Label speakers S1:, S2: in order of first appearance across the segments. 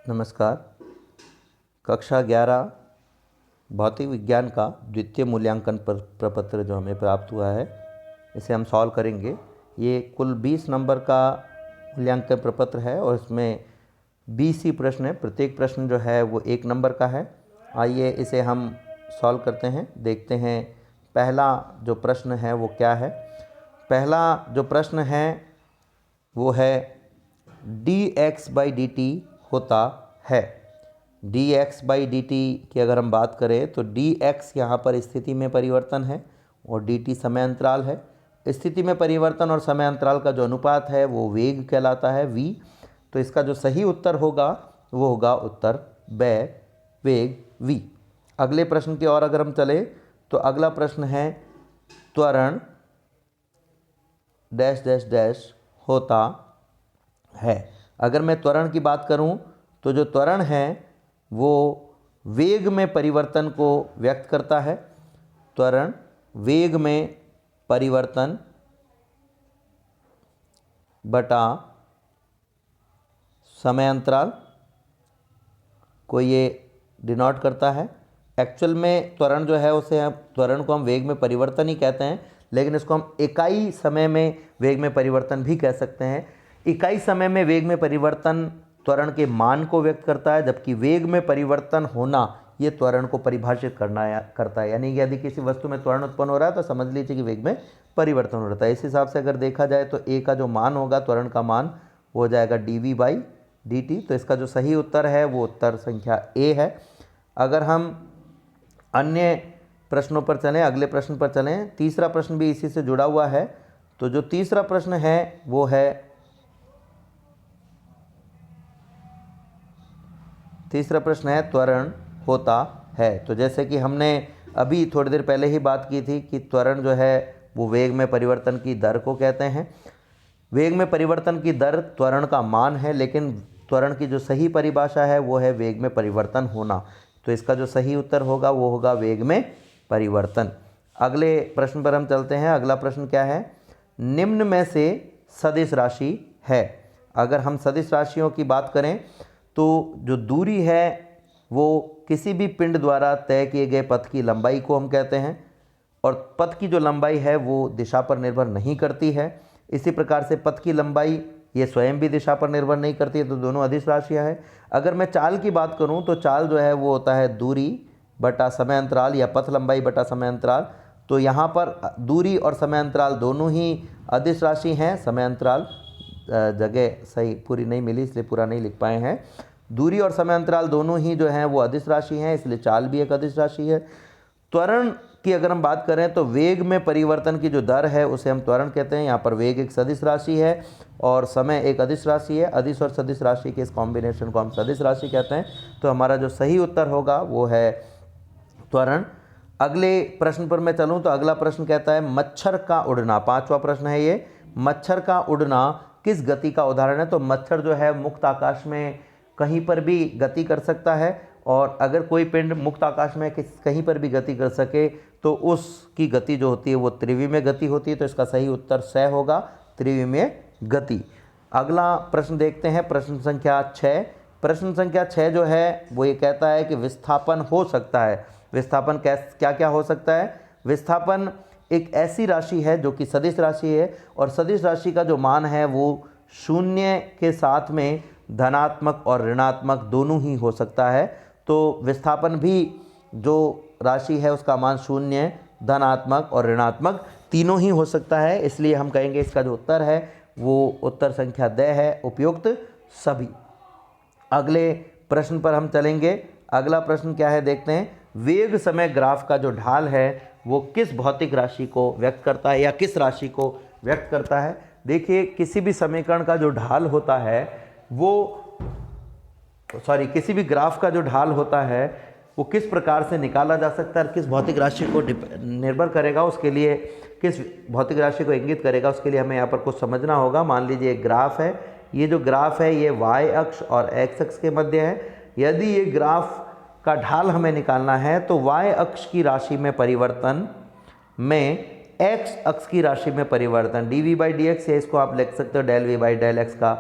S1: नमस्कार। कक्षा 11 भौतिक विज्ञान का द्वितीय मूल्यांकन प्रपत्र जो हमें प्राप्त हुआ है, इसे हम सॉल्व करेंगे। ये कुल 20 नंबर का मूल्यांकन प्रपत्र है और इसमें 20 ही प्रश्न है। प्रत्येक प्रश्न जो है वो 1 नंबर का है। आइए इसे हम सॉल्व करते हैं, देखते हैं पहला जो प्रश्न है वो क्या है। पहला जो प्रश्न है वो है dx/dt होता है। dx/dt की अगर हम बात करें तो dx यहाँ पर स्थिति में परिवर्तन है और dt समय अंतराल है। स्थिति में परिवर्तन और समय अंतराल का जो अनुपात है वो वेग कहलाता है, v। तो इसका जो सही उत्तर होगा वो होगा उत्तर वेग v। अगले प्रश्न की ओर अगर हम चले तो अगला प्रश्न है त्वरण डैश डैश डैश होता है। अगर मैं त्वरण की बात करूं तो जो त्वरण है वो वेग में परिवर्तन को व्यक्त करता है। त्वरण वेग में परिवर्तन बटा समय अंतराल को ये डिनोट करता है। एक्चुअल में त्वरण जो है उसे त्वरण को हम वेग में परिवर्तन ही कहते हैं, लेकिन इसको हम इकाई समय में वेग में परिवर्तन भी कह सकते हैं। इकाई समय में वेग में परिवर्तन त्वरण के मान को व्यक्त करता है, जबकि वेग में परिवर्तन होना ये त्वरण को परिभाषित करता है। यानी कि यदि किसी वस्तु में त्वरण उत्पन्न हो रहा है तो समझ लीजिए कि वेग में परिवर्तन हो रहा है। इस हिसाब से अगर देखा जाए तो ए का जो मान होगा, त्वरण का मान, वो हो जाएगा dv/dt। तो इसका जो सही उत्तर है वो उत्तर संख्या ए है। अगर हम अन्य प्रश्नों पर चलें, अगले प्रश्न पर चलें, तीसरा प्रश्न भी इसी से जुड़ा हुआ है। तो जो तीसरा प्रश्न है वो है, तीसरा प्रश्न है त्वरण होता है। तो जैसे कि हमने अभी थोड़ी देर पहले ही बात की थी कि त्वरण जो है वो वेग में परिवर्तन की दर को कहते हैं। वेग में परिवर्तन की दर त्वरण का मान है, लेकिन त्वरण की जो सही परिभाषा है वो है वेग में परिवर्तन होना। तो इसका जो सही उत्तर होगा वो होगा वेग में परिवर्तन। अगले प्रश्न पर हम चलते हैं। अगला प्रश्न क्या है, निम्न में से सदिश राशि है। अगर हम सदिश राशियों की बात करें तो जो दूरी है वो किसी भी पिंड द्वारा तय किए गए पथ की लंबाई को हम कहते हैं, और पथ की जो लंबाई है वो दिशा पर निर्भर नहीं करती है। इसी प्रकार से पथ की लंबाई ये स्वयं भी दिशा पर निर्भर नहीं करती है, तो दोनों अदिश राशियाँ हैं। अगर मैं चाल की बात करूं तो चाल जो है वो होता है दूरी बटा समय अंतराल या पथ लंबाई बटा समय अंतराल। तो यहाँ पर दूरी और समय अंतराल दोनों ही अदिश राशि हैं। समय अंतराल जगह सही पूरी नहीं मिली इसलिए पूरा नहीं लिख पाए हैं। दूरी और समय अंतराल दोनों ही जो हैं वो अदिश राशि हैं, इसलिए चाल भी एक अदिश राशि है। त्वरण की अगर हम बात करें तो वेग में परिवर्तन की जो दर है उसे हम त्वरण कहते हैं। यहाँ पर वेग एक सदिश राशि है और समय एक अदिश राशि है। अदिश और सदिश राशि के इस कॉम्बिनेशन को हम सदिश राशि कहते हैं। तो हमारा जो सही उत्तर होगा वो है त्वरण। अगले प्रश्न पर मैं चलूँ तो अगला प्रश्न कहता है मच्छर का उड़ना। 5वां प्रश्न है ये, मच्छर का उड़ना किस गति का उदाहरण है। तो मच्छर जो है मुक्त आकाश में कहीं पर भी गति कर सकता है, और अगर कोई पिंड मुक्त आकाश में कहीं पर भी गति कर सके तो उसकी गति जो होती है वो त्रिविमीय गति होती है। तो इसका सही उत्तर स होगा, त्रिविमीय गति। अगला प्रश्न देखते हैं, प्रश्न संख्या 6। प्रश्न संख्या 6 जो है वो ये कहता है कि विस्थापन हो सकता है। विस्थापन क्या क्या हो सकता है। विस्थापन एक ऐसी राशि है जो कि सदिश राशि है, और सदिश राशि का जो मान है वो शून्य के साथ में धनात्मक और ऋणात्मक दोनों ही हो सकता है। तो विस्थापन भी जो राशि है उसका मान शून्य, धनात्मक और ऋणात्मक तीनों ही हो सकता है, इसलिए हम कहेंगे इसका जो उत्तर है वो उत्तर संख्या द है, उपयुक्त सभी। अगले प्रश्न पर हम चलेंगे। अगला प्रश्न क्या है देखते हैं, वेग समय ग्राफ का जो ढाल है वो किस भौतिक राशि को व्यक्त करता है या किस राशि को व्यक्त करता है। देखिए, किसी भी समीकरण का जो ढाल होता है वो किसी भी ग्राफ का जो ढाल होता है वो किस प्रकार से निकाला जा सकता है और किस भौतिक राशि को निर्भर करेगा, उसके लिए किस भौतिक राशि को इंगित करेगा, उसके लिए हमें यहाँ पर कुछ समझना होगा। मान लीजिए एक ग्राफ है, ये जो ग्राफ है ये y अक्ष और x अक्ष के मध्य है। यदि ये ग्राफ का ढाल हमें निकालना है तो y अक्ष की राशि में परिवर्तन में x अक्ष की राशि में परिवर्तन dv/dx है, इसको आप लिख सकते हो del v/del x का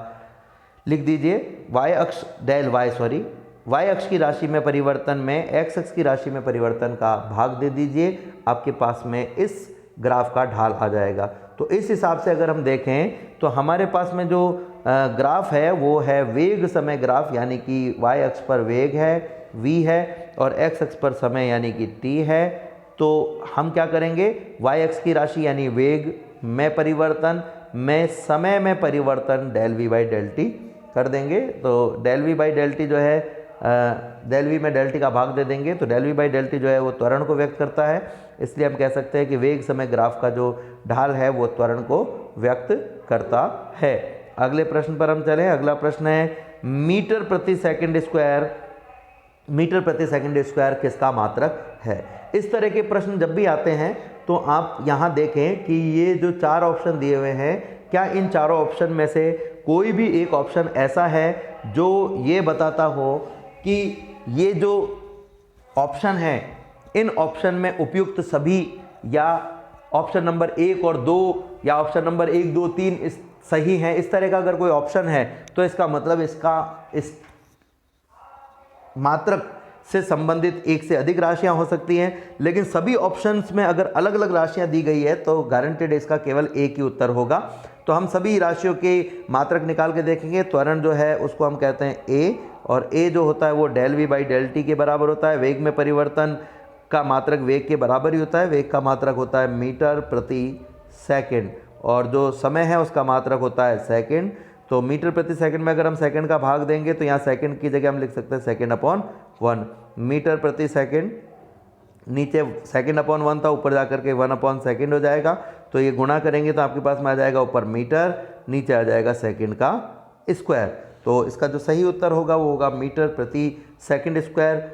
S1: लिख दीजिए वाई अक्ष डेल वाई सॉरी वाई अक्ष की राशि में परिवर्तन में एक्स अक्ष की राशि में परिवर्तन का भाग दे दीजिए, आपके पास में इस ग्राफ का ढाल आ जाएगा। तो इस हिसाब से अगर हम देखें तो हमारे पास में जो ग्राफ है वो है वेग समय ग्राफ, यानी कि वाई अक्ष पर वेग है v है और एक्स अक्ष पर समय यानी कि t है। तो हम क्या करेंगे, वाई अक्ष की राशि यानी वेग में परिवर्तन में समय में परिवर्तन del v by del t कर देंगे। तो del v by del t जो है डेल v में डेल टी का भाग दे देंगे, तो del v by del t जो है वो त्वरण को व्यक्त करता है, इसलिए हम कह सकते हैं कि वेग समय ग्राफ का जो ढाल है वो त्वरण को व्यक्त करता है। अगले प्रश्न पर हम चलें। अगला प्रश्न है मीटर प्रति सेकंड स्क्वायर, मीटर प्रति सेकंड स्क्वायर किसका मात्रक है। इस तरह के प्रश्न जब भी आते हैं तो आप यहाँ देखें कि ये जो चार ऑप्शन दिए हुए हैं, क्या इन चारों ऑप्शन में से कोई भी एक ऑप्शन ऐसा है जो ये बताता हो कि ये जो ऑप्शन है इन ऑप्शन में उपयुक्त सभी, या ऑप्शन नंबर 1 और 2 या ऑप्शन नंबर 1, 2, 3 इस सही है। इस तरह का अगर कोई ऑप्शन है तो इसका मतलब इसका इस मात्रक से संबंधित एक से अधिक राशियां हो सकती हैं, लेकिन सभी ऑप्शंस में अगर अलग अलग राशियां दी गई है तो गारंटेड इसका केवल एक ही उत्तर होगा। तो हम सभी राशियों के मात्रक निकाल के देखेंगे। त्वरण जो है उसको हम कहते हैं a, और a जो होता है वो del v by del t के बराबर होता है। वेग में परिवर्तन का मात्रक वेग के बराबर ही होता है, वेग का मात्रक होता है मीटर प्रति सेकेंड, और जो समय है उसका मात्रक होता है सेकेंड। तो मीटर प्रति सेकंड में अगर हम सेकंड का भाग देंगे तो यहाँ सेकंड की जगह हम लिख सकते हैं सेकंड अपॉन 1। मीटर प्रति सेकंड, नीचे सेकंड अपॉन 1 था, ऊपर जाकर के 1 अपॉन सेकंड हो जाएगा। तो ये गुणा करेंगे तो आपके पास में आ जाएगा ऊपर मीटर, नीचे आ जाएगा सेकंड का स्क्वायर। तो इसका जो सही उत्तर होगा वो होगा मीटर प्रति सेकंड स्क्वायर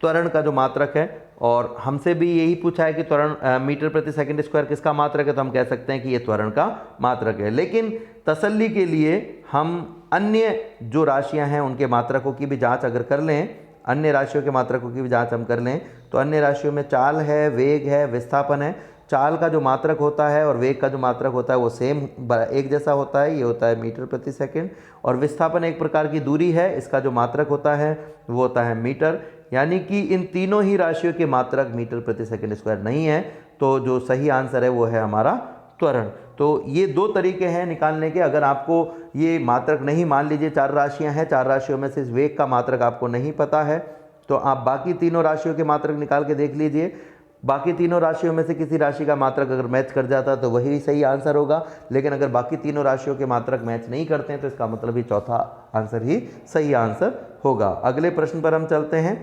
S1: त्वरण का जो मात्रक है। और हमसे भी यही पूछा है कि त्वरण मीटर प्रति सेकंड स्क्वायर किसका मात्रक है, तो हम कह सकते हैं कि ये त्वरण का मात्रक है। लेकिन तसल्ली के लिए हम अन्य जो राशियां हैं उनके मात्रकों की भी जांच अगर कर लें, अन्य राशियों के मात्रकों की भी जांच हम कर लें, तो अन्य राशियों में चाल है, वेग है, विस्थापन है। चाल का जो मात्रक होता है और वेग का जो मात्रक होता है वो सेम एक जैसा होता है, ये होता है मीटर प्रति सेकंड। और विस्थापन एक प्रकार की दूरी है, इसका जो मात्रक होता है वो होता है मीटर। यानी कि इन तीनों ही राशियों के मात्रक मीटर प्रति सेकंड स्क्वायर नहीं है। तो जो सही आंसर है वो है हमारा त्वरण। तो ये दो तरीके हैं निकालने के। अगर आपको ये मात्रक नहीं, मान लीजिए 4 राशियां हैं, 4 राशियों में से इस वेग का मात्रक आपको नहीं पता है, तो आप बाकी तीनों राशियों के मात्रक निकाल के देख लीजिए। बाकी तीनों राशियों में से किसी राशि का मात्रक अगर मैच कर जाता है तो वही सही आंसर होगा। लेकिन अगर बाकी तीनों राशियों के मात्रक मैच नहीं करते हैं तो इसका मतलब ही चौथा आंसर ही सही आंसर होगा। अगले प्रश्न पर हम चलते हैं।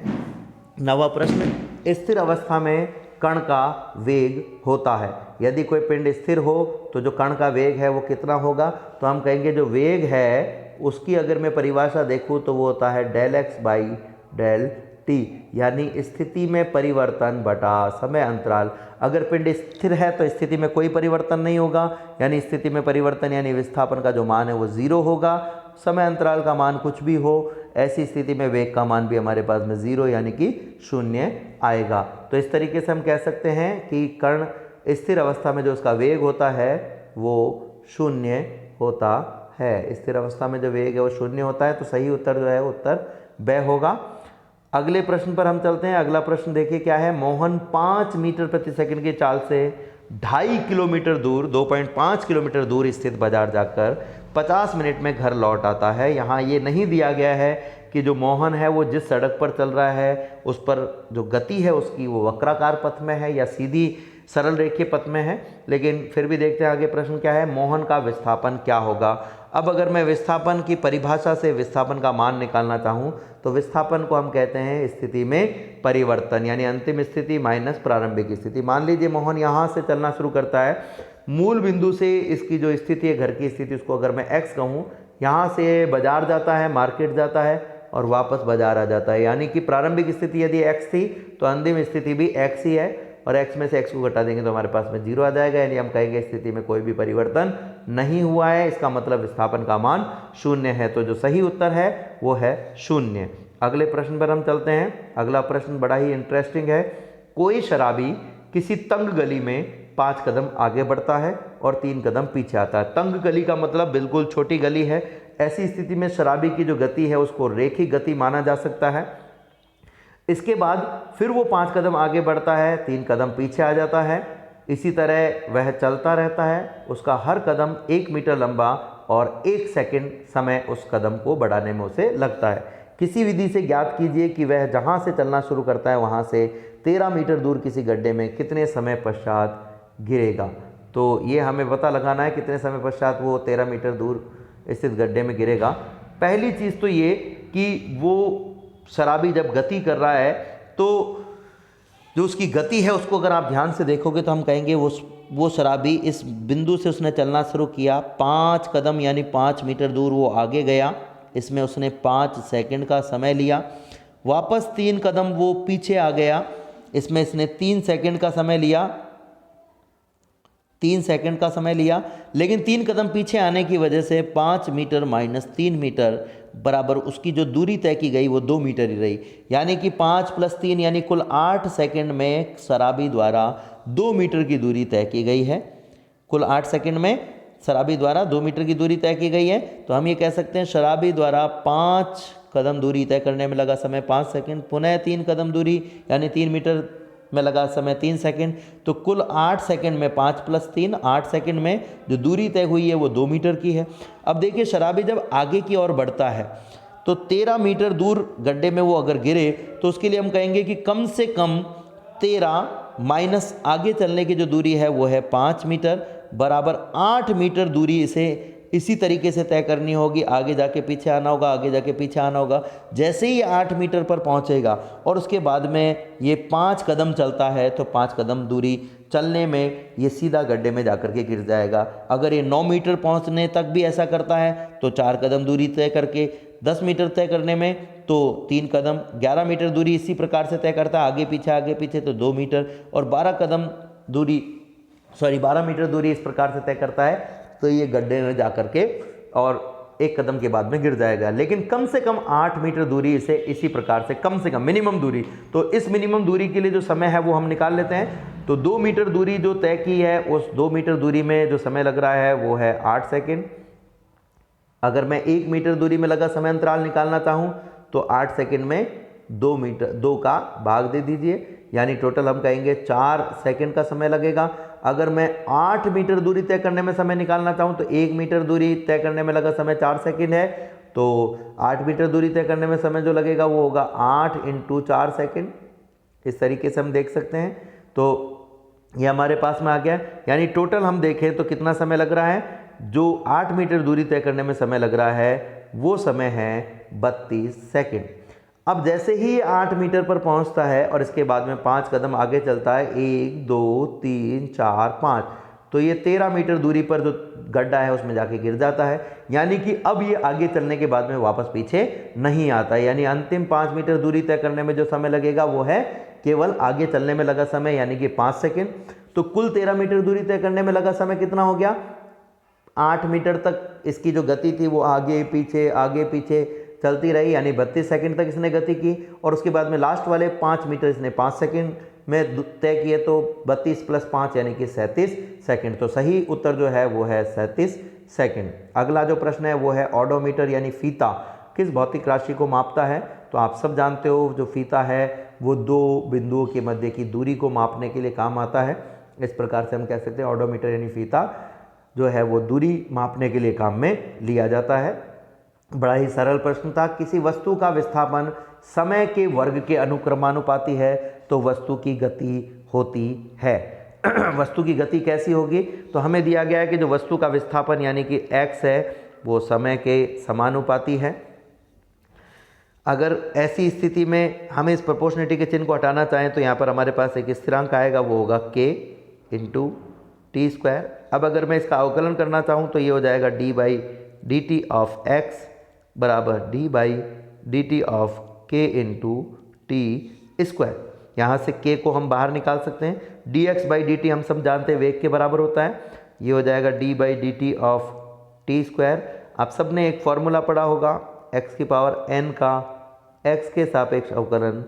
S1: 9वां प्रश्न, स्थिर अवस्था में कण का वेग होता है। यदि कोई पिंड स्थिर हो तो जो कण का वेग है वो कितना होगा, तो हम कहेंगे जो वेग है उसकी अगर मैं परिभाषा देखूँ तो वो होता है del x by del t, यानी स्थिति में परिवर्तन बटा समय अंतराल। अगर पिंड स्थिर है तो स्थिति में कोई परिवर्तन नहीं होगा, यानी स्थिति में परिवर्तन यानी विस्थापन का जो मान है वो 0 होगा। समय अंतराल का मान कुछ भी हो, ऐसी स्थिति में वेग का मान भी हमारे पास में 0 यानी कि 0 आएगा। तो इस तरीके से हम कह सकते हैं कि कण स्थिर अवस्था में जो उसका वेग होता है वो 0 होता है। स्थिर अवस्था में जो वेग है वो 0 होता है। तो सही उत्तर जो है उत्तर ब होगा। अगले प्रश्न पर हम चलते हैं। अगला प्रश्न देखिए क्या है। मोहन 5 मीटर प्रति सेकंड की चाल से 2.5 किलोमीटर दूर 2.5 किलोमीटर दूर स्थित बाजार जाकर 50 मिनट में घर लौट आता है। यहाँ ये नहीं दिया गया है कि जो मोहन है वो जिस सड़क पर चल रहा है उस पर जो गति है उसकी वो वक्राकार पथ में है या सीधी सरल रेखीय पथ में है। लेकिन फिर भी देखते हैं आगे प्रश्न क्या है। मोहन का विस्थापन क्या होगा। अब अगर मैं विस्थापन की परिभाषा से विस्थापन का मान निकालना चाहूँ तो विस्थापन को हम कहते हैं स्थिति में परिवर्तन, यानी अंतिम स्थिति माइनस प्रारंभिक स्थिति। मान लीजिए मोहन यहाँ से चलना शुरू करता है, मूल बिंदु से इसकी जो स्थिति है घर की स्थिति उसको अगर मैं x कहूँ, यहाँ से बाजार जाता है, मार्केट जाता है और वापस बाजार आ जाता है। यानी कि प्रारंभिक स्थिति यदि x थी तो अंतिम स्थिति भी x ही है, और x में से x को घटा देंगे तो हमारे पास में 0 आ जाएगा। यानी हम कहेंगे स्थिति में कोई भी परिवर्तन नहीं हुआ है, इसका मतलब विस्थापन का मान 0 है। तो जो सही उत्तर है वो है 0। अगले प्रश्न पर हम चलते हैं। अगला प्रश्न बड़ा ही इंटरेस्टिंग है। कोई शराबी किसी तंग गली में 5 कदम आगे बढ़ता है और 3 कदम पीछे आता है। तंग गली का मतलब बिल्कुल छोटी गली है ऐसी स्थिति में शराबी की जो गति है उसको रेखिक गति माना जा सकता है। इसके बाद फिर वो 5 कदम आगे बढ़ता है, 3 कदम पीछे आ जाता है। इसी तरह वह चलता रहता है, उसका हर कदम 1 मीटर लंबा और 1 सेकंड समय उस कदम को बढ़ाने में उसे लगता है। किसी विधि से ज्ञात कीजिए कि वह जहाँ से चलना शुरू करता है वहाँ से 13 मीटर दूर किसी गड्ढे में कितने समय पश्चात गिरेगा। तो ये हमें पता लगाना है कितने समय पश्चात वो 13 मीटर दूर स्थित गड्ढे में गिरेगा। पहली चीज़ तो ये कि वो शराबी जब गति कर रहा है तो जो उसकी गति है उसको अगर आप ध्यान से देखोगे तो हम कहेंगे वो शराबी इस बिंदु से उसने चलना शुरू किया, 5 कदम यानी 5 मीटर दूर वो आगे गया, इसमें उसने 5 सेकंड का समय लिया। वापस 3 कदम वो पीछे आ गया, इसमें इसने 3 सेकंड का समय लिया, 3 सेकंड का समय लिया। लेकिन 3 कदम पीछे आने की वजह से 5 मीटर माइनस 3 मीटर बराबर उसकी जो दूरी तय की गई वो 2 मीटर ही रही। यानी कि 5 + 3 यानी कुल 8 सेकंड में शराबी द्वारा 2 मीटर की दूरी तय की गई है। कुल 8 सेकंड में शराबी द्वारा 2 मीटर की दूरी तय की गई है। तो हम ये कह सकते हैं शराबी द्वारा 5 कदम दूरी तय करने में लगा समय 5 सेकंड, पुनः 3 कदम दूरी यानी 3 मीटर में लगा समय 3 सेकंड। तो कुल 8 सेकंड में 5 + 3 8 सेकंड में जो दूरी तय हुई है वो 2 मीटर की है। अब देखिए शराबी जब आगे की ओर बढ़ता है तो 13 मीटर दूर गड्ढे में वो अगर गिरे तो उसके लिए हम कहेंगे कि कम से कम 13 माइनस आगे चलने की जो दूरी है वो है 5 मीटर बराबर 8 मीटर दूरी इसे इसी तरीके से तय करनी होगी। आगे जाके पीछे आना होगा, आगे जाके पीछे आना होगा। जैसे ही 8 मीटर पर पहुंचेगा और उसके बाद में ये 5 कदम चलता है तो 5 कदम दूरी चलने में ये सीधा गड्ढे में जाकर के गिर जाएगा। अगर ये 9 मीटर पहुंचने तक भी ऐसा करता है तो 4 कदम दूरी तय करके 10 मीटर तय करने में तो 3 कदम 11 मीटर दूरी इसी प्रकार से तय करता है। आगे पीछे तो 2 मीटर और 12 मीटर दूरी इस प्रकार से तय करता है। तो ये गड्ढे में जा कर के और 1 कदम के बाद में गिर जाएगा। लेकिन कम से कम 8 मीटर दूरी इसे इसी प्रकार से कम से कम मिनिमम दूरी, तो इस मिनिमम दूरी के लिए जो समय है वो हम निकाल लेते हैं। तो 2 मीटर दूरी जो तय की है उस 2 मीटर दूरी में जो समय लग रहा है वो है 8 सेकंड। अगर मैं 1 मीटर दूरी में लगा समय अंतराल निकालना चाहूँ तो 8 सेकंड में 2 का भाग दे दीजिए, यानी टोटल हम कहेंगे 4 सेकंड का समय लगेगा। अगर मैं 8 मीटर दूरी तय करने में समय निकालना चाहूँ तो 1 मीटर दूरी तय करने में लगा समय 4 सेकंड है, तो 8 मीटर दूरी तय करने में समय जो लगेगा वो होगा 8 × 4 सेकंड। इस तरीके से हम देख सकते हैं। तो ये हमारे पास में आ गया, यानी टोटल हम देखें तो कितना समय लग रहा है। जो 8 मीटर दूरी तय करने में समय लग रहा है वो समय है 32 सेकंड। अब जैसे ही 8 मीटर पर पहुंचता है और इसके बाद में 5 कदम आगे चलता है, 1 2 3 4 5, तो ये 13 मीटर दूरी पर जो गड्ढा है उसमें जाके गिर जाता है। यानी कि अब ये आगे चलने के बाद में वापस पीछे नहीं आता है। यानी अंतिम 5 मीटर दूरी तय करने में जो समय लगेगा वो है केवल आगे चलने में लगा समय, यानी कि 5 सेकेंड। तो कुल 13 मीटर दूरी तय करने में लगा समय कितना हो गया? 8 मीटर तक इसकी जो गति थी वो आगे पीछे चलती रही, यानी 32 सेकंड तक इसने गति की। और उसके बाद में लास्ट वाले 5 मीटर इसने 5 सेकंड में तय किए, तो 32 + 5 यानी कि 37 सेकंड। तो सही उत्तर जो है वो है 37 सेकंड। अगला जो प्रश्न है वो है ऑडोमीटर यानी फीता किस भौतिक राशि को मापता है। तो आप सब जानते हो जो फीता है वो 2 बिंदुओं के मध्य की दूरी को मापने के लिए काम आता है। इस प्रकार से हम कह सकते हैं ऑडोमीटर यानी फीता जो है वो दूरी मापने के लिए काम में लिया जाता है। बड़ा ही सरल प्रश्न था। किसी वस्तु का विस्थापन समय के वर्ग के अनुक्रमानुपाती है तो वस्तु की गति होती है। वस्तु की गति कैसी होगी? तो हमें दिया गया है कि जो वस्तु का विस्थापन यानी कि x है वो समय के समानुपाती है। अगर ऐसी स्थिति में हमें इस प्रोपोर्शनलिटी के चिन्ह को हटाना चाहें तो यहाँ पर हमारे पास एक स्थिरांक आएगा, वो होगा k × t²। अब अगर मैं इसका अवकलन करना चाहूँ तो ये हो जाएगा d/dt ऑफ x बराबर d/dt ऑफ k × t²। यहाँ से k को हम बाहर निकाल सकते हैं। dx/dt हम सब जानते हैं वेग के बराबर होता है। ये हो जाएगा d/dt ऑफ t²। आप सब ने एक फॉर्मूला पढ़ा होगा x की पावर n का x के सापेक्ष अवकलन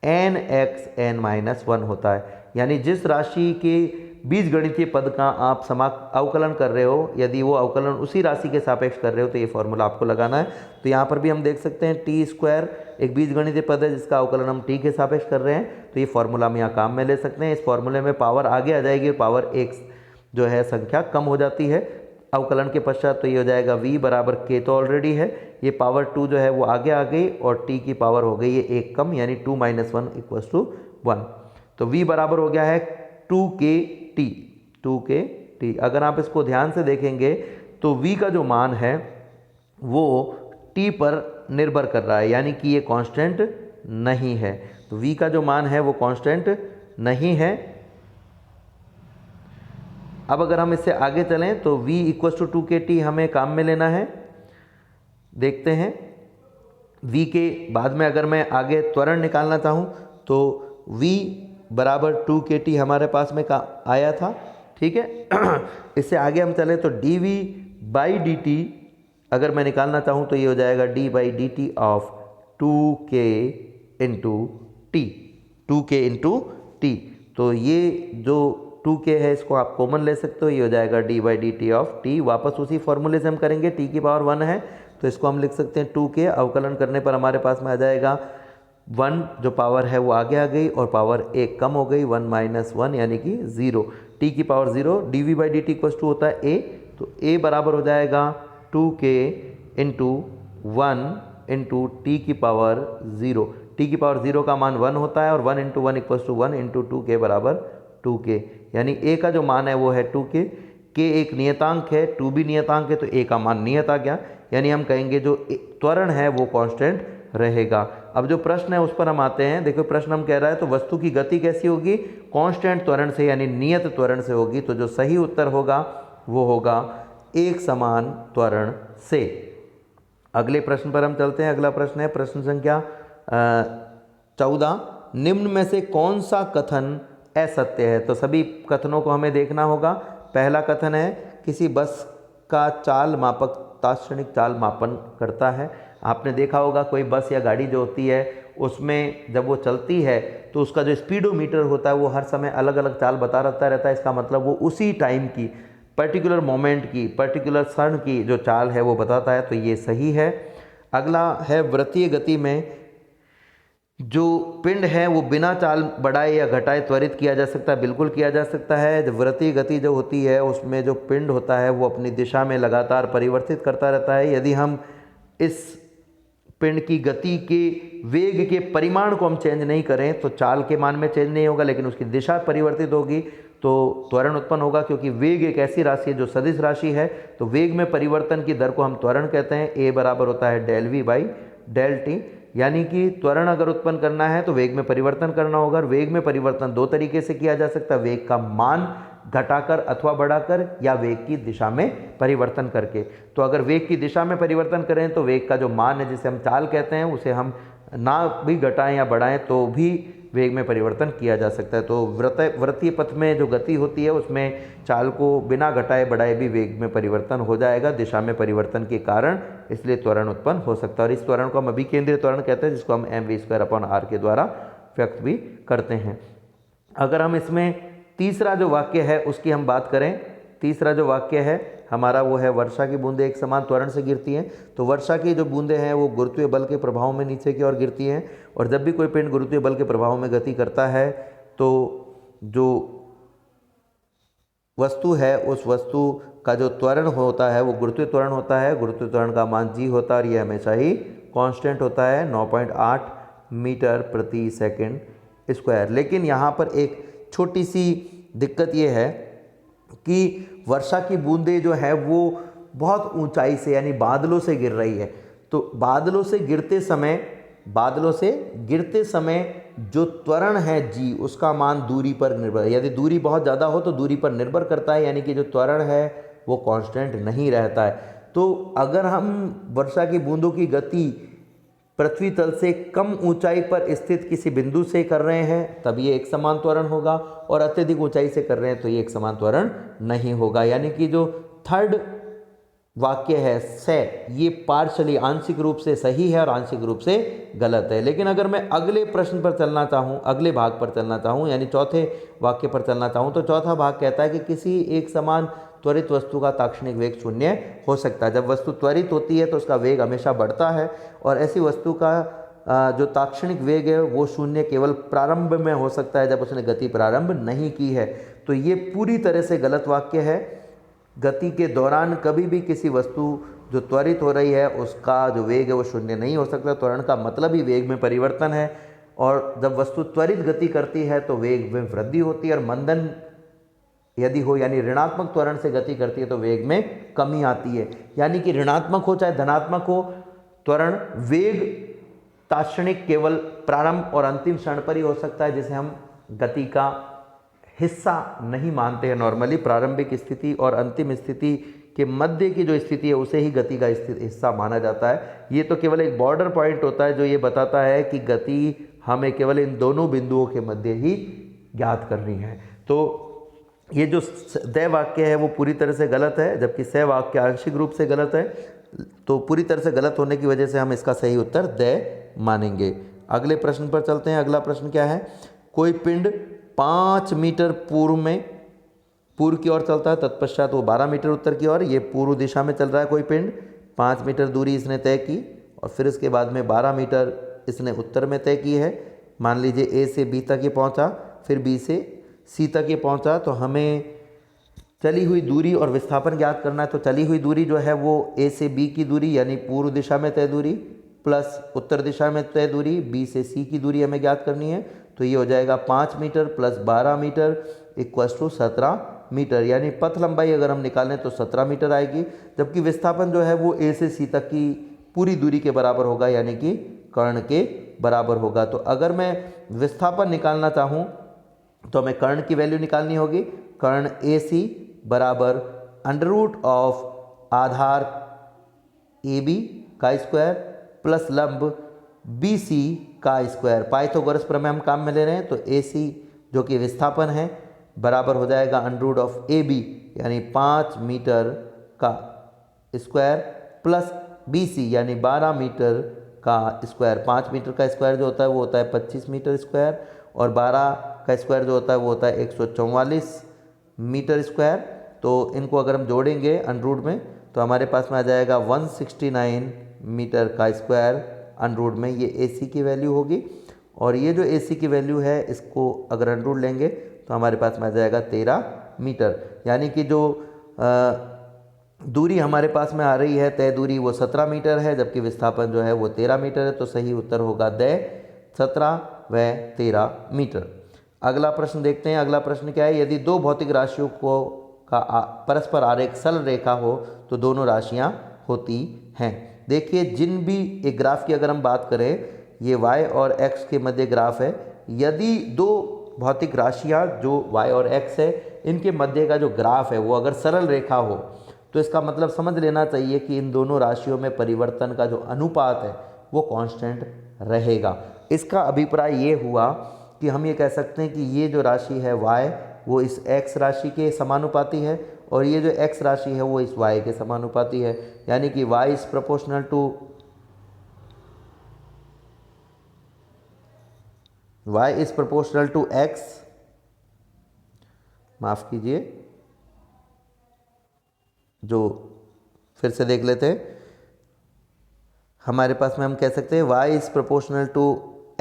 S1: nxn-1 होता है। यानी जिस राशि के बीजगणितीय पद का आप अवकलन कर रहे हो, यदि वो अवकलन उसी राशि के सापेक्ष कर रहे हो तो ये फॉर्मूला आपको लगाना है। तो यहाँ पर भी हम देख सकते हैं टी स्क्वायर एक बीजगणितीय पद है जिसका अवकलन हम टी के सापेक्ष कर रहे हैं, तो ये फॉर्मूला हम यहाँ काम में ले सकते हैं। इस फॉर्मूले में पावर आगे आ जाएगी और पावर एक जो है संख्या कम हो जाती है अवकलन के पश्चात, तो ये हो जाएगा v बराबर k तो ऑलरेडी है, ये पावर 2 जो है वो आगे आ गई और t की पावर हो गई है एक कम, यानी 2 - 1 = 1। तो v बराबर हो गया है 2kt। अगर आप इसको ध्यान से देखेंगे तो v का जो मान है वो t पर निर्भर कर रहा है, यानी कि ये कांस्टेंट नहीं है। तो v का जो मान है वो कांस्टेंट नहीं है। अब अगर हम इससे आगे चलें तो v = 2kt हमें काम में लेना है। देखते हैं v के बाद में अगर मैं आगे त्वरण निकालना चाहूँ तो v बराबर 2kt हमारे पास में आया था, ठीक है। इससे आगे हम चलें तो dv/dt अगर मैं निकालना चाहूँ तो ये हो जाएगा d/dt ऑफ 2k × t। तो ये जो 2k है इसको आप कॉमन ले सकते हो, ये हो जाएगा d/dt ऑफ t। वापस उसी फॉर्मूले से हम करेंगे, t की पावर 1 है तो इसको हम लिख सकते हैं 2k, अवकलन करने पर हमारे पास में आ जाएगा 1 जो पावर है वो आगे आ गई और पावर एक कम हो गई, 1 - 1 यानी कि 0, t की पावर 0। dv/dt = होता है a, तो a बराबर हो जाएगा 2k × 1 × t की पावर 0। t की पावर 0 का मान 1 होता है और 1 × 1 = 1 × 2k बराबर 2k, यानी a का जो मान है वो है 2k। k एक नियतांक है, 2 भी नियतांक है, तो a का मान नियत आ गया, यानी हम कहेंगे जो त्वरण है वो कांस्टेंट रहेगा। अब जो प्रश्न है उस पर हम आते हैं। देखो प्रश्न हम कह रहा है तो वस्तु की गति कैसी होगी, कांस्टेंट त्वरण से यानी नियत त्वरण से होगी। तो जो सही उत्तर होगा वो होगा एक समान त्वरण से। अगले प्रश्न पर हम चलते हैं। अगला प्रश्न है प्रश्न संख्या 14, निम्न में से कौन सा कथन असत्य है। तो सभी कथनों को हमें देखना होगा। पहला कथन है किसी बस का चाल मापक तात्क्षणिक चाल मापन करता है। आपने देखा होगा कोई बस या गाड़ी जो होती है उसमें जब वो चलती है तो उसका जो स्पीडोमीटर होता है वो हर समय अलग अलग चाल बताता रहता है। इसका मतलब वो उसी टाइम की पर्टिकुलर मोमेंट की पर्टिकुलर क्षण की जो चाल है वो बताता है, तो ये सही है। अगला है वृत्तीय गति में जो पिंड है वो बिना चाल बढ़ाए या घटाए त्वरित किया जा सकता है, बिल्कुल किया जा सकता है। वृत्तीय गति जो होती है उसमें जो पिंड होता है वो अपनी दिशा में लगातार परिवर्तित करता रहता है। यदि हम इस पिंड की गति के वेग के परिमाण को हम चेंज नहीं करें तो चाल के मान में चेंज नहीं होगा, लेकिन उसकी दिशा परिवर्तित होगी तो त्वरण उत्पन्न होगा, क्योंकि वेग एक ऐसी राशि है जो सदिश राशि है। तो वेग में परिवर्तन की दर को हम त्वरण कहते हैं। a बराबर होता है del v/del t, यानी कि त्वरण अगर उत्पन्न करना है तो वेग में परिवर्तन करना होगा। और वेग में परिवर्तन दो तरीके से किया जा सकता है, वेग का मान घटाकर अथवा बढ़ाकर या वेग की दिशा में परिवर्तन करके। तो अगर वेग की दिशा में परिवर्तन करें तो वेग का जो मान है जिसे हम चाल कहते हैं उसे हम ना भी घटाएं या बढ़ाएं तो भी वेग में परिवर्तन किया जा सकता है। तो वृत्तीय पथ में जो गति होती है उसमें चाल को बिना घटाए बढ़ाए भी वेग में परिवर्तन हो जाएगा दिशा में परिवर्तन के कारण, इसलिए त्वरण उत्पन्न हो सकता है। और इस त्वरण को हम अभिकेंद्रीय त्वरण कहते हैं, जिसको हम mv²/r के द्वारा व्यक्त भी करते हैं। अगर हम इसमें तीसरा जो वाक्य है उसकी हम बात करें, तीसरा जो वाक्य है हमारा वो है वर्षा की बूंदें एक समान त्वरण से गिरती हैं। तो वर्षा की जो बूंदें हैं वो गुरुत्वीय बल के प्रभाव में नीचे की ओर गिरती हैं, और जब भी कोई पिंड गुरुत्वीय बल के प्रभाव में गति करता है तो जो वस्तु है उस वस्तु का जो त्वरण होता है वो गुरुत्वीय त्वरण होता है। गुरुत्वीय त्वरण का मान g होता है और ये हमेशा ही कांस्टेंट होता है 9.8 मीटर प्रति सेकंड स्क्वायर। लेकिन यहाँ पर एक छोटी सी दिक्कत ये है कि वर्षा की बूंदें जो है वो बहुत ऊंचाई से यानी बादलों से गिर रही है। तो बादलों से गिरते समय जो त्वरण है g उसका मान दूरी पर निर्भर है। यदि दूरी बहुत ज़्यादा हो तो दूरी पर निर्भर करता है, यानी कि जो त्वरण है वो कांस्टेंट नहीं रहता है। तो अगर हम वर्षा की बूंदों की गति पृथ्वी तल से कम ऊंचाई पर स्थित किसी बिंदु से कर रहे हैं तब ये एक समान त्वरण होगा, और अत्यधिक ऊंचाई से कर रहे हैं तो ये एक समान त्वरण नहीं होगा। यानी कि जो थर्ड वाक्य है से, ये पार्शली आंशिक रूप से सही है और आंशिक रूप से गलत है। लेकिन अगर मैं अगले प्रश्न पर चलना चाहूँ, अगले भाग पर चलना चाहूँ, यानी चौथे वाक्य पर चलना चाहूँ, तो चौथा भाग कहता है कि किसी एक समान त्वरित वस्तु का ताक्षणिक वेग शून्य हो सकता है। जब वस्तु त्वरित होती है तो उसका वेग हमेशा बढ़ता है, और ऐसी वस्तु का जो ताक्षणिक वेग है वो शून्य केवल प्रारंभ में हो सकता है, जब उसने गति प्रारंभ नहीं की है। तो ये पूरी तरह से गलत वाक्य है। गति के दौरान कभी भी किसी वस्तु जो त्वरित हो रही है उसका जो वेग है वो शून्य नहीं हो सकता। त्वरण का मतलब ही वेग में परिवर्तन है, और जब वस्तु त्वरित गति करती है तो वेग में वृद्धि होती है, और मंदन यदि हो यानी ऋणात्मक त्वरण से गति करती है तो वेग में कमी आती है। यानी कि ऋणात्मक हो चाहे धनात्मक हो, त्वरण वेग ताक्षणिक केवल प्रारंभ और अंतिम क्षण पर ही हो सकता है, जिसे हम गति का हिस्सा नहीं मानते हैं। नॉर्मली प्रारंभिक स्थिति और अंतिम स्थिति के मध्य की जो स्थिति है उसे ही गति का हिस्सा माना जाता है। ये तो केवल एक बॉर्डर पॉइंट होता है जो ये बताता है कि गति हमें केवल इन दोनों बिंदुओं के मध्य ही ज्ञात करनी है। तो ये जो द वाक्य है वो पूरी तरह से गलत है, जबकि स वाक्य आंशिक रूप से गलत है। तो पूरी तरह से गलत होने की वजह से हम इसका सही उत्तर द मानेंगे। अगले प्रश्न पर चलते हैं। अगला प्रश्न क्या है? कोई पिंड 5 मीटर पूर्व की ओर चलता है, तत्पश्चात वो 12 मीटर उत्तर की ओर, ये पूर्व दिशा में चल रहा है। कोई पिंड 5 मीटर दूरी इसने तय की, और फिर इसके बाद में 12 मीटर इसने उत्तर में तय की है। मान लीजिए ए से बी तक ये पहुंचा, फिर बी से सी तक ये पहुंचा। तो हमें चली हुई दूरी और विस्थापन ज्ञात करना है। तो चली हुई दूरी जो है वो ए से बी की दूरी यानी पूर्व दिशा में तय दूरी प्लस उत्तर दिशा में तय दूरी, बी से सी की दूरी हमें ज्ञात करनी है। तो ये हो जाएगा 5 metre plus 12 metre equals to 17 metre, यानी पथ लंबाई अगर हम निकालें तो 17 मीटर आएगी। जबकि विस्थापन जो है वो ए से सी तक की पूरी दूरी के बराबर होगा, यानी कि कर्ण के बराबर होगा। तो अगर मैं विस्थापन निकालना चाहूँ तो हमें कर्ण की वैल्यू निकालनी होगी। कर्ण ए सी बराबर अंडर रूट ऑफ आधार ए बी का स्क्वायर प्लस लंब बी सी का स्क्वायर। पाइथागोरस प्रमेय हम काम में ले रहे हैं, तो ए सी जो कि विस्थापन है बराबर हो जाएगा under root of A B यानी 5 मीटर का स्क्वायर प्लस बी सी यानी 12 मीटर का स्क्वायर। 5 मीटर का स्क्वायर जो होता है वो होता है 25 मीटर स्क्वायर, और 12 का स्क्वायर जो होता है वो होता है 144 मीटर स्क्वायर। तो इनको अगर हम जोड़ेंगे अंडर रूट में तो हमारे पास में आ जाएगा 169 मीटर का स्क्वायर अंडर रूट में। ये ए सी की वैल्यू होगी, और ये जो ए सी की वैल्यू है इसको अगर अंडर रूट लेंगे तो हमारे पास में आ जाएगा 13 मीटर। यानी कि जो दूरी हमारे पास में आ रही है तय दूरी वो 17 मीटर है, जबकि विस्थापन जो है वो 13 मीटर है। तो सही उत्तर होगा द 17 व 13 मीटर। अगला प्रश्न देखते हैं। अगला प्रश्न क्या है? यदि दो भौतिक राशियों को का परस्पर आरेख सरल रेखा हो तो दोनों राशियां होती हैं। देखिए, जिन भी एक ग्राफ की अगर हम बात करें, ये y और x के मध्य ग्राफ है। यदि दो भौतिक राशियां जो y और x है इनके मध्य का जो ग्राफ है वो अगर सरल रेखा हो तो इसका मतलब समझ लेना चाहिए कि इन दोनों राशियों में परिवर्तन का जो अनुपात है वो कांस्टेंट रहेगा। इसका अभिप्राय ये हुआ कि हम ये कह सकते हैं कि ये जो राशि है y वो इस x राशि के समानुपाती है, और ये जो x राशि है वो इस y के समानुपाती है। यानी कि y is proportional to x, माफ़ कीजिए, जो फिर से देख लेते हैं। हमारे पास में हम कह सकते हैं y is proportional to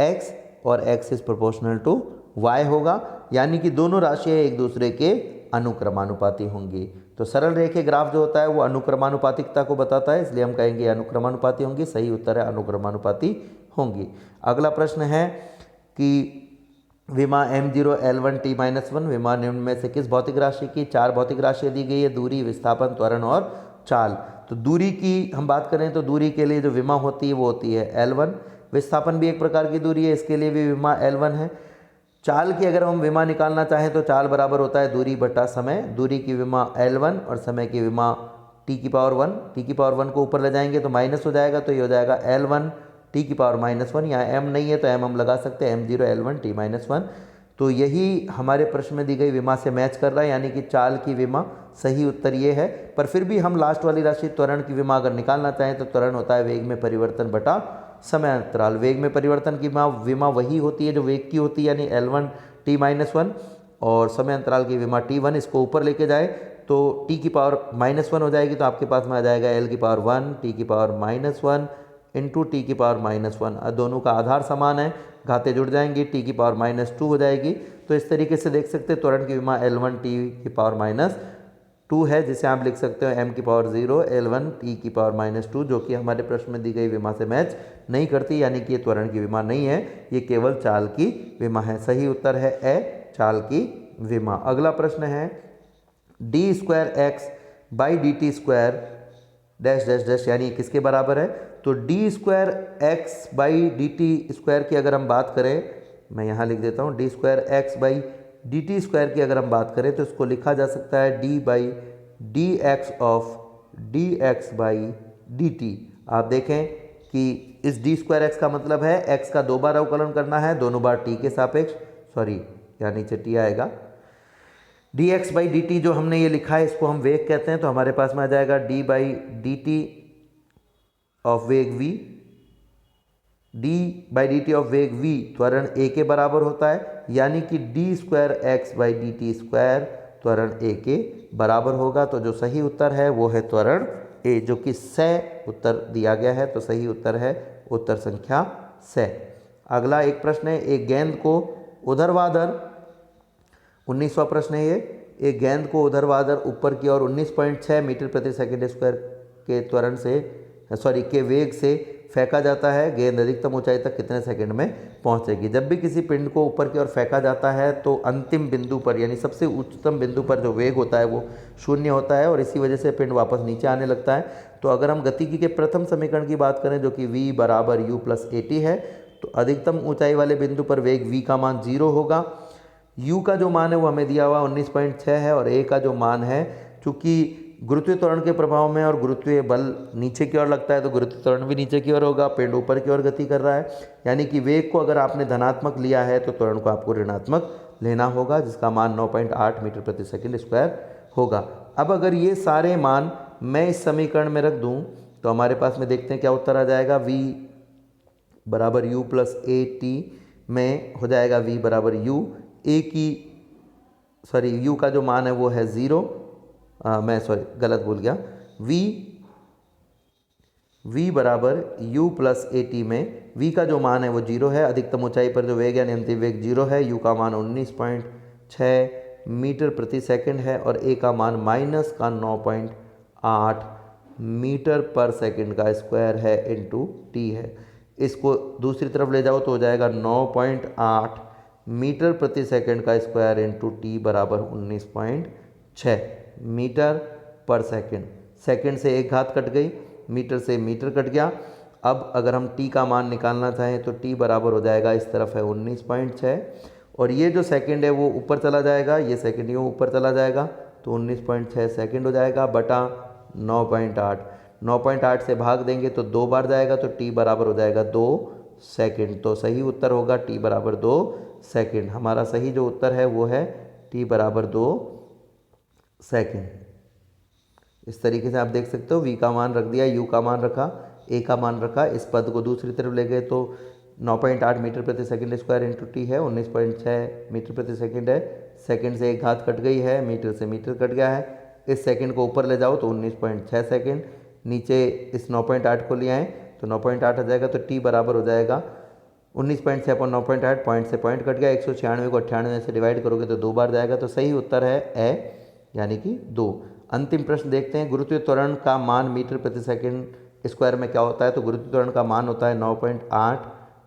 S1: x और x is proportional to y होगा, यानी कि दोनों राशियां एक दूसरे के अनुक्रमानुपाती होंगी। तो सरल रेखे ग्राफ जो होता है वो अनुक्रमानुपातिकता को बताता है, इसलिए हम कहेंगे अनुक्रमानुपाती होंगी। सही उत्तर है अनुक्रमानुपाती होंगी। अगला प्रश्न है कि विमा m0 L1 t-1 विमा निम्न में से किस भौतिक राशि की 4 भौतिक राशियाँ दी गई है? दूरी, विस्थापन, त्वरण और चाल। तो दूरी की हम बात करें तो दूरी के लिए जो विमा होती है वो होती है L1। विस्थापन भी एक प्रकार की दूरी है, इसके लिए भी विमा L1 है। चाल की अगर हम विमा निकालना चाहें तो चाल बराबर होता है दूरी बटा समय। दूरी की विमा L1 और समय की विमा t⁻1। t⁻1 को ऊपर ले जाएंगे तो माइनस हो जाएगा, तो ये हो जाएगा L1 t⁻−1। यहाँ m नहीं है तो m हम लगा सकते हैं m0 L1 t-1। तो यही हमारे प्रश्न में दी गई विमा से मैच कर रहा है, यानी कि चाल की विमा सही उत्तर ये है। पर फिर भी हम लास्ट वाली राशि त्वरण की विमा अगर निकालना चाहें तो त्वरण होता है वेग में परिवर्तन बटा समय अंतराल। वेग में परिवर्तन की विमा वही होती है जो वेग की होती है, यानी L1 t-1, और समय अंतराल की विमा t1। इसको ऊपर लेके जाए तो t की पावर -1 हो जाएगी, तो आपके पास में आ जाएगा L की पावर 1 t की पावर -1 इंटू टी की पावर -1। दोनों का आधार समान है, घातें जुड़ जाएंगी, t की पावर -2 हो जाएगी। तो इस तरीके से देख सकते हैं त्वरण की विमा L1 t की पावर -2 है, जिसे आप लिख सकते हो m की पावर 0 L1 t की पावर -2, जो कि हमारे प्रश्न में दी गई विमा से मैच नहीं करती, यानी कि ये त्वरण की विमा नहीं है, ये केवल चाल की विमा है। सही उत्तर है ए, चाल की विमा। अगला प्रश्न है d²x/dt² डैश डैश डैश, यानी किसके बराबर है? तो d²x/dt² की अगर हम बात करें, मैं यहाँ लिख देता हूँ, d²x/dt² की अगर हम बात करें तो इसको लिखा जा सकता है d/dx ऑफ dx/dt। आप देखें कि इस d²x का मतलब है x का 2 बार अवकलन करना है, दोनों बार t के सापेक्ष, सॉरी यहाँ नीचे t आएगा। dx/dt जो हमने ये लिखा है इसको हम वेग कहते हैं, तो हमारे पास में आ जाएगा d/dt ऑफ वेग v। d/dt ऑफ वेग v त्वरण a के बराबर होता है, यानी कि d²x/dt² त्वरण a के बराबर होगा। तो जो सही उत्तर है वो है त्वरण a, जो कि सह उत्तर दिया गया है, तो सही उत्तर है उत्तर संख्या सह। अगला एक प्रश्न है, एक गेंद को ऊर्ध्वाधर, 19वां प्रश्न है ये, एक गेंद को ऊर्ध्वाधर ऊपर की ओर 19.6 मीटर प्रति सेकंड स्क्वायर के त्वरण से के वेग से फेंका जाता है। गेंद अधिकतम ऊंचाई तक कितने सेकंड में पहुंचेगी? जब भी किसी पिंड को ऊपर की ओर फेंका जाता है तो अंतिम बिंदु पर, यानी सबसे उच्चतम बिंदु पर जो वेग होता है वो 0 होता है, और इसी वजह से पिंड वापस नीचे आने लगता है। तो अगर हम गतिकी के प्रथम समीकरण की बात करें, जो कि v = u + at है, तो अधिकतम ऊंचाई वाले बिंदु पर वेग v का मान 0 होगा। u का जो मान है वो हमें दिया हुआ 19.6 है, और a का जो मान है, चूँकि गुरुत्वीय त्वरण के प्रभाव में और गुरुत्वीय बल नीचे की ओर लगता है तो गुरुत्वीय त्वरण भी नीचे की ओर होगा, पिंड ऊपर की ओर गति कर रहा है, यानी कि वेग को अगर आपने धनात्मक लिया है तो त्वरण को आपको ऋणात्मक लेना होगा, जिसका मान 9.8 मीटर प्रति सेकंड स्क्वायर होगा। अब अगर ये सारे मान मैं इस समीकरण में रख दूँ तो हमारे पास में देखते हैं क्या उत्तर आ जाएगा। v = u + at में हो जाएगा v = u, u का जो मान है वो है 0, मैं गलत बोल गया, v = u + at में v का जो मान है वो 0 है, अधिकतम ऊंचाई पर जो वेग यानी अंतिम वेग 0 है, u का मान 19.6 मीटर प्रति सेकंड है, और a का मान -9.8 मीटर पर सेकंड का स्क्वायर है इंटू t है। इसको दूसरी तरफ ले जाओ तो हो जाएगा 9.8 मीटर प्रति सेकंड का स्क्वायर इंटू t बराबर 19.6 मीटर पर सेकंड। सेकंड से एक घात कट गई, मीटर से मीटर कट गया। अब अगर हम t का मान निकालना चाहें तो t बराबर हो जाएगा, इस तरफ है 19.6, और ये जो सेकंड है वो ऊपर चला जाएगा, ये सेकंड यूँ ऊपर चला जाएगा, तो 19.6 सेकंड हो जाएगा बटा 9.8। 9.8 से भाग देंगे तो 2 बार जाएगा, तो t बराबर हो जाएगा 2 सेकंड। तो सही उत्तर होगा t बराबर 2 सेकंड। हमारा सही जो उत्तर है वो है t बराबर 2 सेकंड। इस तरीके से आप देख सकते हो, v का मान रख दिया, u का मान रखा, a का मान रखा, इस पद को दूसरी तरफ ले गए तो 9.8 मीटर प्रति सेकंड स्क्वायर इंटू t है, 19.6 मीटर प्रति सेकंड है, सेकंड से एक घात कट गई है, मीटर से मीटर कट गया है, इस सेकंड को ऊपर ले जाओ तो 19.6 सेकंड, नीचे इस 9.8 को ले आएँ तो 9.8 आ जाएगा, तो t बराबर हो जाएगा 19.6 पर 9.8, पॉइंट से पॉइंट कट गया, 196 को 98 से डिवाइड करोगे तो 2 बार जाएगा, तो सही उत्तर है ए, यानी कि 2। अंतिम प्रश्न देखते हैं, गुरुत्वीय त्वरण का मान मीटर प्रति सेकंड स्क्वायर में क्या होता है? तो गुरुत्वीय त्वरण का मान होता है 9.8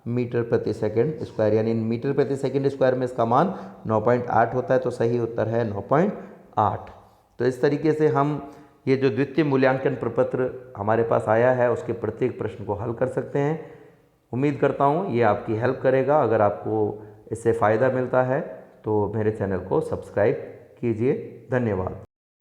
S1: मीटर प्रति सेकंड स्क्वायर, यानी मीटर प्रति सेकंड स्क्वायर में इसका मान 9.8 होता है, तो सही उत्तर है 9.8। तो इस तरीके से हम ये जो द्वितीय मूल्यांकन प्रपत्र हमारे पास आया है उसके प्रत्येक प्रश्न को हल कर सकते हैं। उम्मीद करता हूँ ये आपकी हेल्प करेगा। अगर आपको इससे फ़ायदा मिलता है तो मेरे चैनल को सब्सक्राइब कीजिए। धन्यवाद।